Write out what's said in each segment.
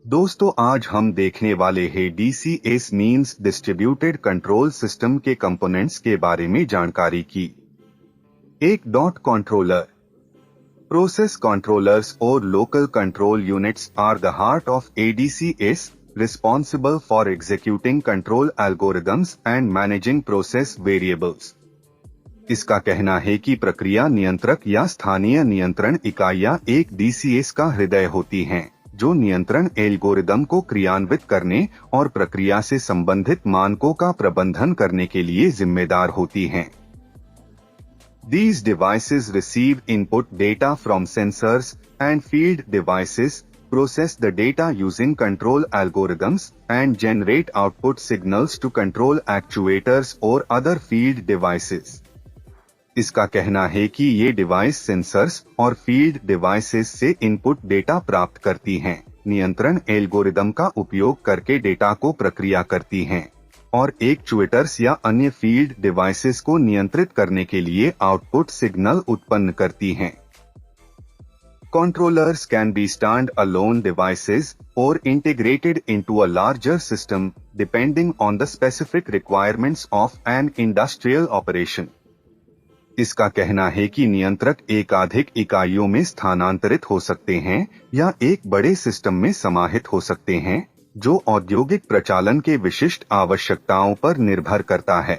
दोस्तों आज हम देखने वाले हैं DCS means distributed control system के कंपोनेंट्स के बारे में जानकारी की। एक डॉट कंट्रोलर प्रोसेस कंट्रोलर्स और local control units are the heart of ADCS, responsible for executing control algorithms and managing process variables. इसका कहना है कि प्रक्रिया नियंत्रक या स्थानीय नियंत्रण इकाइयां एक DCS का हृदय होती हैं, जो नियंत्रण एल्गोरिदम को क्रियान्वित करने और प्रक्रिया से संबंधित मानकों का प्रबंधन करने के लिए जिम्मेदार होती हैं। These devices receive input data from sensors and field devices, process the data using control algorithms, and generate output signals to control actuators or other field devices. इसका कहना है कि ये डिवाइस सेंसर्स और फील्ड डिवाइसेस से input data प्राप्त करती हैं, नियंत्रण एल्गोरिदम का उपयोग करके डेटा को प्रक्रिया करती हैं और एक्चुएटर्स या अन्य फील्ड डिवाइसेस को नियंत्रित करने के लिए आउटपुट सिग्नल उत्पन्न करती हैं। Controllers can be stand-alone devices or integrated into a larger system, depending on the specific requirements of an industrial operation. इसका कहना है कि नियंत्रक एकाधिक इकाइयों में स्थानांतरित हो सकते हैं या एक बड़े सिस्टम में समाहित हो सकते हैं, जो औद्योगिक प्रचालन के विशिष्ट आवश्यकताओं पर निर्भर करता है।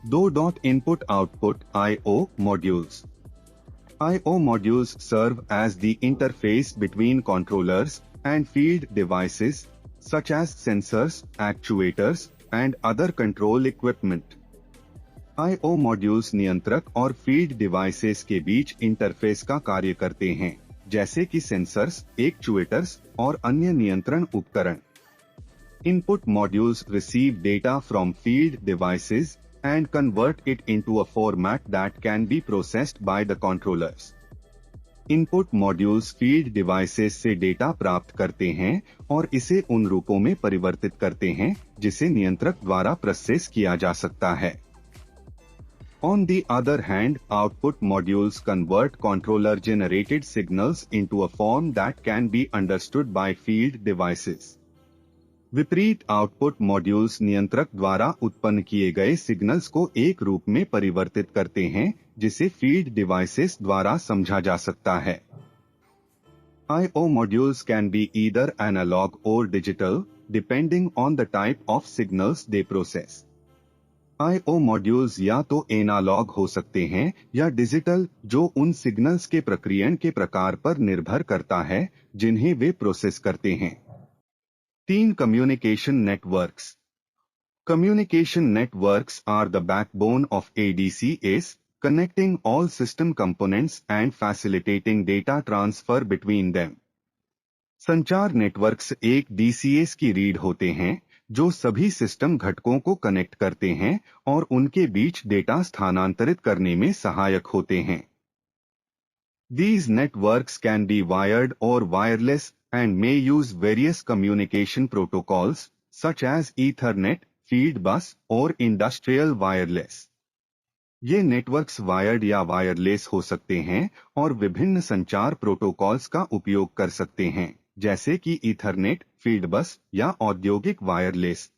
दो dot input output I/O modules. I/O modules serve as the interface between controllers and field devices, such as sensors, actuators, and other control equipment. I/O modules नियंत्रक और फील्ड डिवाइसेस के बीच इंटरफेस का कार्य करते हैं, जैसे कि सेंसर्स, एक्चुएटर्स और अन्य नियंत्रण उपकरण। Input modules receive data from field devices and convert it into a format that can be processed by the controllers. Input modules field devices से डेटा प्राप्त करते हैं और इसे उन रूपों में परिवर्तित करते हैं जिसे नियंत्रक द्वारा प्रोसेस किया जा सकता है। On the other hand, output modules convert controller-generated signals into a form that can be understood by field devices. विपरीत आउटपुट मॉड्यूल्स नियंत्रक द्वारा उत्पन्न किए गए सिग्नल्स को एक रूप में परिवर्तित करते हैं जिसे फील्ड डिवाइसेस द्वारा समझा जा सकता है। I/O modules can be either analog or digital, depending on the type of signals they process. I/O modules या तो एनालॉग हो सकते हैं या डिजिटल, जो उन सिग्नल्स के प्रक्रियण के प्रकार पर निर्भर करता है जिन्हें वे प्रोसेस करते हैं। 3 communication networks. Communication networks are the backbone of ADCS, connecting all system components and facilitating data transfer between them. संचार नेटवर्क्स एक DCS की रीढ़ होते हैं जो सभी सिस्टम घटकों को कनेक्ट करते हैं और उनके बीच डेटा स्थानांतरित करने में सहायक होते हैं। These networks can be wired or wireless and may use various communication protocols such as Ethernet, Fieldbus और Industrial Wireless. ये नेटवर्क्स वायर्ड या वायरलेस हो सकते हैं और विभिन्न संचार प्रोटोकॉल्स का उपयोग कर सकते हैं, जैसे कि ईथरनेट, फील्डबस या औद्योगिक wireless.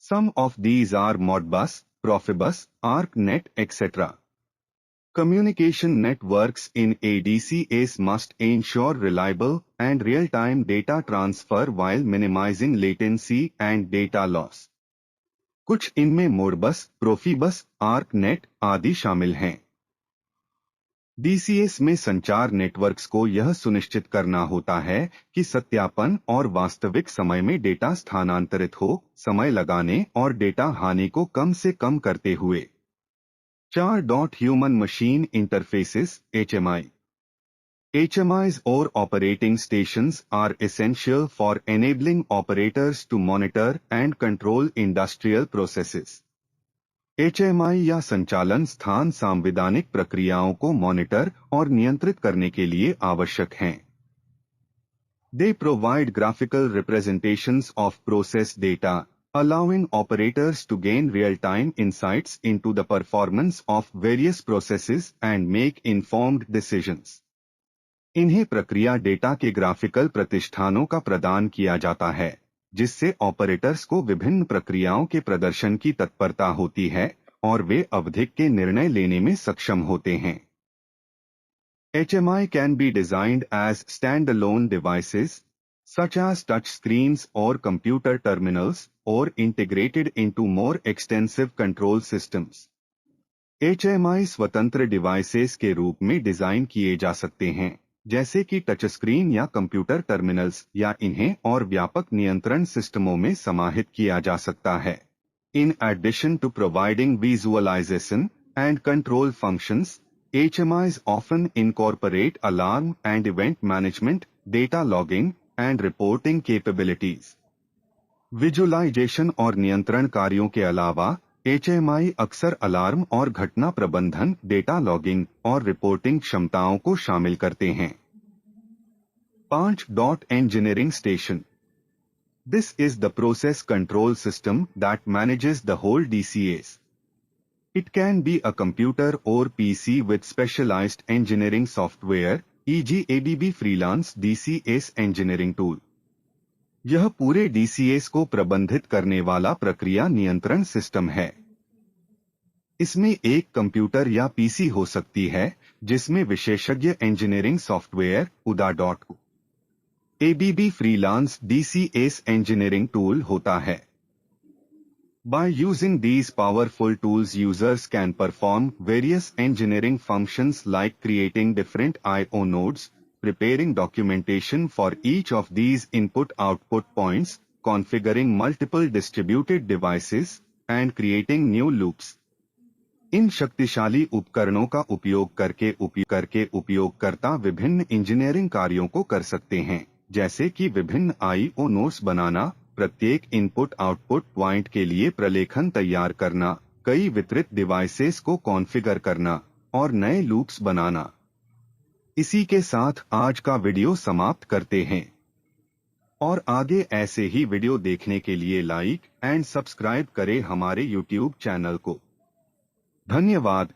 Some of these are Modbus, Profibus, ArcNet, etc. Communication networks in ADCS must ensure reliable and real-time data transfer while minimizing latency and data loss. कुछ इनमें मोडबस, प्रोफीबस, आर्कनेट आदि शामिल हैं। DCS में संचार नेटवर्क्स को यह सुनिश्चित करना होता है कि सत्यापन और वास्तविक समय में डेटा स्थानांतरित हो, समय लगाने और डेटा हानि को कम से कम करते हुए। 4 human machine interfaces HMI. HMIs or operating stations are essential for enabling operators to monitor and control industrial processes. HMI या संचालन स्थान सांविधानिक प्रक्रियाओं को मॉनिटर और नियंत्रित करने के लिए आवश्यक हैं। They provide graphical representations of process data, allowing operators to gain real-time insights into the performance of various processes and make informed decisions. इन्हें प्रक्रिया डेटा के ग्राफिकल प्रतिष्ठानों का प्रदान किया जाता है, जिससे ऑपरेटर्स को विभिन्न प्रक्रियाओं के प्रदर्शन की तत्परता होती है और वे आवधिक के निर्णय लेने में सक्षम होते हैं। HMI can be designed as standalone devices, such as touch screens or computer terminals, or integrated into more extensive control systems. HMI स्वतंत्र डिवाइसेस के रूप में डिजाइन किए जा सकते हैं, जैसे कि टच स्क्रीन या कंप्यूटर टर्मिनल्स, या इन्हें और व्यापक नियंत्रण सिस्टमों में समाहित किया जा सकता है। In addition to providing visualization and control functions, HMIs often incorporate alarm and event management, data logging, and reporting capabilities. Visualisation और नियंत्रण कार्यों के अलावा HMI अक्सर अलार्म और घटना प्रबंधन, डेटा लॉगिंग और रिपोर्टिंग क्षमताओं को शामिल करते हैं। 5. Engineering Station. This is the process control system that manages the whole DCAs. It can be a computer or PC with specialized engineering software, e.g. ABB Freelance DCS Engineering Tool. यह पूरे DCAs को प्रबंधित करने वाला प्रक्रिया नियंत्रण system है। इसमें एक कंप्यूटर या पीसी हो सकती है, जिसमें विशेषज्ञ इंजीनियरिंग सॉफ्टवेयर उदा.को ABB Freelance DCS Engineering Tool होता है। By using these powerful tools, users can perform various engineering functions like creating different I/O nodes, preparing documentation for each of these input-output points, configuring multiple distributed devices, and creating new loops. इन शक्तिशाली उपकरणों का उपयोग करके उपयोगकर्ता विभिन्न engineering कार्यों को कर सकते हैं, जैसे कि विभिन्न I/O नोड्स बनाना, प्रत्येक इनपुट आउटपुट पॉइंट के लिए प्रलेखन तैयार करना, कई वितरित डिवाइसेस को कॉन्फ़िगर करना और नए लूप्स बनाना। इसी के साथ आज का वीडियो समाप्त करते हैं और आगे ऐसे ही वीडियो देखने के लिए लाइक एंड सब्सक्राइब करें हमारे YouTube चैनल को। धन्यवाद।